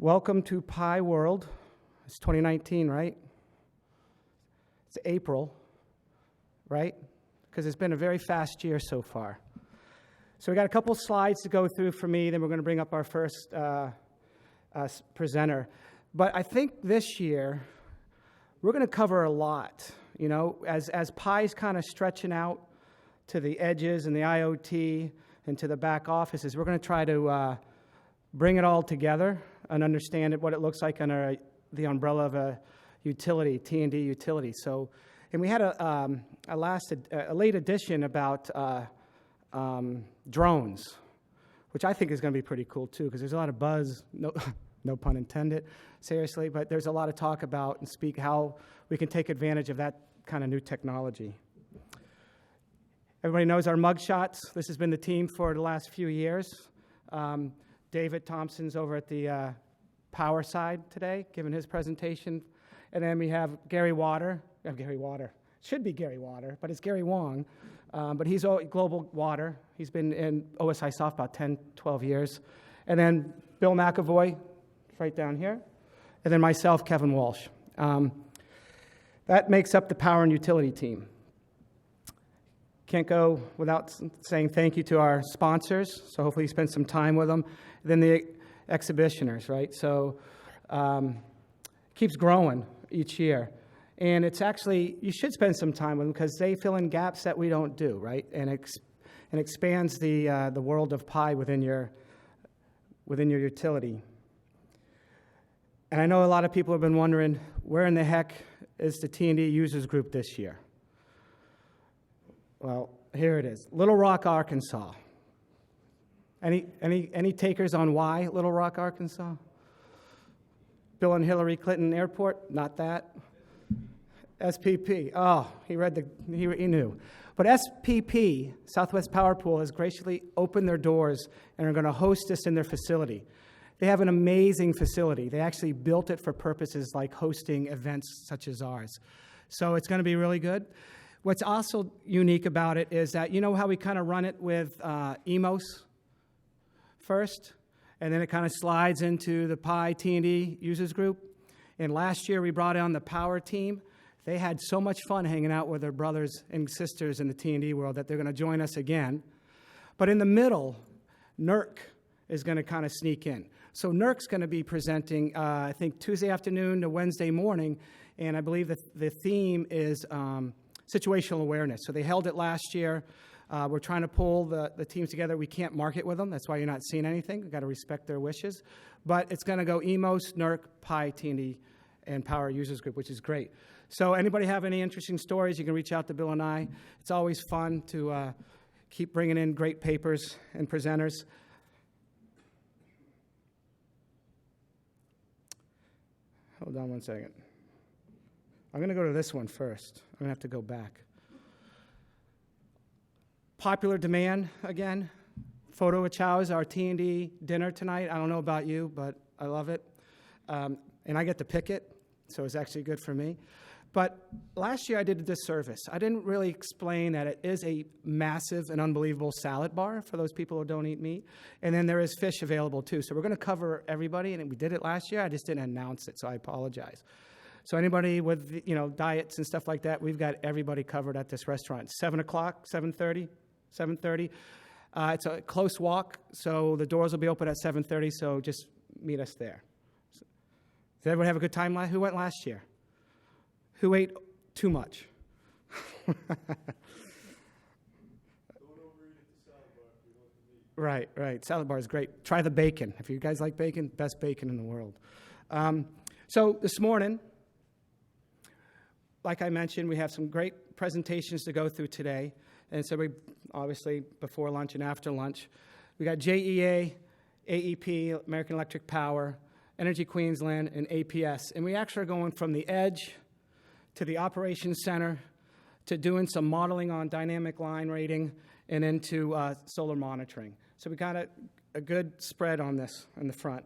Welcome to Pi World. It's 2019, right? It's April, right? Because it's been a very fast year so far. So we got a couple slides to go through for me, then we're going to bring up our first presenter. But I think this year, we're going to cover a lot. You know, as Pi's kind of stretching out to the edges and the IoT and to the back offices, we're going to try to bring it all together and understand what it looks like under the umbrella of a utility, T&D utility. So, and we had a late edition about drones, which I think is going to be pretty cool too, because there's a lot of buzz, no pun intended, seriously, but there's a lot of talk about and speak how we can take advantage of that kind of new technology. Everybody knows our mugshots. This has been the team for the last few years. David Thompson's over at the power side today, giving his presentation. And then we have Gary Water. We have Gary Water. Should be Gary Water, but it's Gary Wong. But he's Global Water. He's been in OSIsoft about 10, 12 years. And then Bill McEvoy, right down here. And then myself, Kevin Walsh. That makes up the power and utility team. Can't go without saying thank you to our sponsors, so hopefully you spend some time with them. Then the exhibitioners, right? So keeps growing each year. And it's actually, you should spend some time with them because they fill in gaps that we don't do, right? And expands the world of Pi within your utility. And I know a lot of people have been wondering, where in the heck is the T&D users group this year? Well, here it is, Little Rock, Arkansas. Any takers on why Little Rock, Arkansas? Bill and Hillary Clinton Airport? Not that. SPP. Oh, he knew. But SPP, Southwest Power Pool, has graciously opened their doors and are going to host us in their facility. They have an amazing facility. They actually built it for purposes like hosting events such as ours. So it's going to be really good. What's also unique about it is that, you know how we kind of run it with EMOS first, and then it kind of slides into the Pi T&D users group. And last year we brought on the power team. They had so much fun hanging out with their brothers and sisters in the T&D world that they're going to join us again. But in the middle, NERC is going to kind of sneak in. So NERC's going to be presenting, I think, Tuesday afternoon to Wednesday morning, and I believe that the theme is situational awareness. So they held it last year. We're trying to pull the teams together. We can't market with them. That's why you're not seeing anything. We've got to respect their wishes. But it's going to go EMOS, NERC, Pi, T&D, and Power Users Group, which is great. So anybody have any interesting stories, you can reach out to Bill and I. It's always fun to keep bringing in great papers and presenters. Hold on one second. I'm going to go to this one first. I'm going to have to go back. Popular demand, again. Photo with Chow's, our T&D dinner tonight. I don't know about you, but I love it. And I get to pick it, so it's actually good for me. But last year I did a disservice. I didn't really explain that it is a massive and unbelievable salad bar for those people who don't eat meat. And then there is fish available too. So we're going to cover everybody, and we did it last year. I just didn't announce it, so I apologize. So anybody with, diets and stuff like that, we've got everybody covered at this restaurant. 7 o'clock, 7:30. It's a close walk, so the doors will be open at 7:30, so just meet us there. Did everyone have a good time? Who went last year? Who ate too much? Right. Salad bar is great. Try the bacon. If you guys like bacon, best bacon in the world. So this morning, like I mentioned, we have some great presentations to go through today. And so we, obviously, before lunch and after lunch, we got JEA, AEP, American Electric Power, Energy Queensland, and APS. And we actually are going from the edge to the operations center to doing some modeling on dynamic line rating and into solar monitoring. So we got a good spread on this in the front.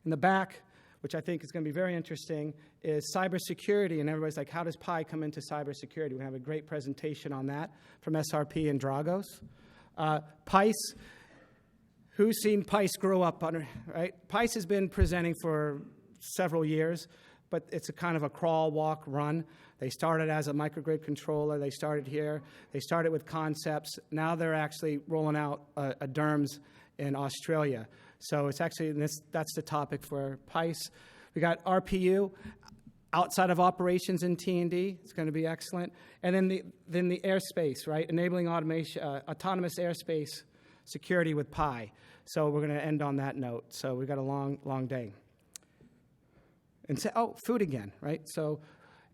In the back, which I think is going to be very interesting, is cybersecurity. And everybody's like, how does Pi come into cybersecurity? We have a great presentation on that from SRP and Dragos. PICE, Who's seen PICE grow up, right? PICE has been presenting for several years, but it's a kind of a crawl, walk, run. They started as a microgrid controller. They started here. They started with concepts. Now they're actually rolling out a DERMS in Australia. So it's actually, that's the topic for PICE. We got RPU, outside of operations in T&D. It's going to be excellent. And then the airspace, right? Enabling automation, autonomous airspace security with Pi. So we're going to end on that note. So we've got a long, long day. And say, oh, food again, right? So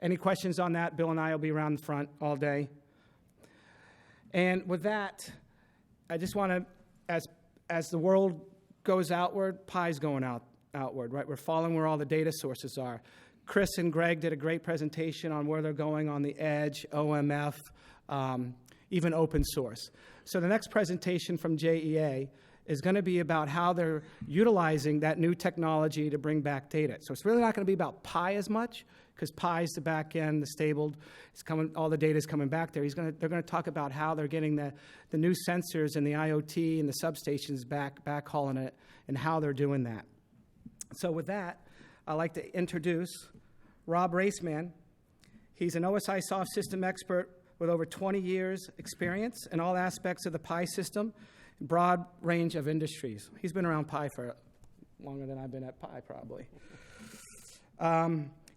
any questions on that? Bill and I will be around the front all day. And with that, I just want to, as the world goes outward, Pi's going outward, right? We're following where all the data sources are. Chris and Greg did a great presentation on where they're going on the edge, OMF, even open source. So the next presentation from JEA is going to be about how they're utilizing that new technology to bring back data. So it's really not going to be about Pi as much, because Pi is the back end, the stabled, it's coming, all the data is coming back there. They're going to talk about how they're getting the new sensors and the IoT and the substations backhauling it, and how they're doing that. So with that, I'd like to introduce Rob Raceman. He's an OSIsoft system expert with over 20 years experience in all aspects of the Pi system, broad range of industries. He's been around Pi for longer than I've been at Pi, probably.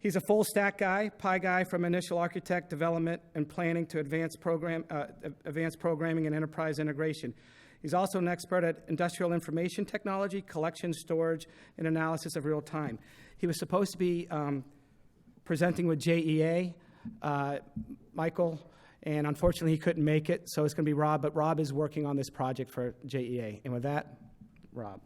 He's a full stack guy, Pi guy, from initial architect development and planning to advanced programming and enterprise integration. He's also an expert at industrial information technology, collection, storage, and analysis of real time. He was supposed to be presenting with JEA, Michael, and unfortunately he couldn't make it, so it's going to be Rob, but Rob is working on this project for JEA. And with that, Rob.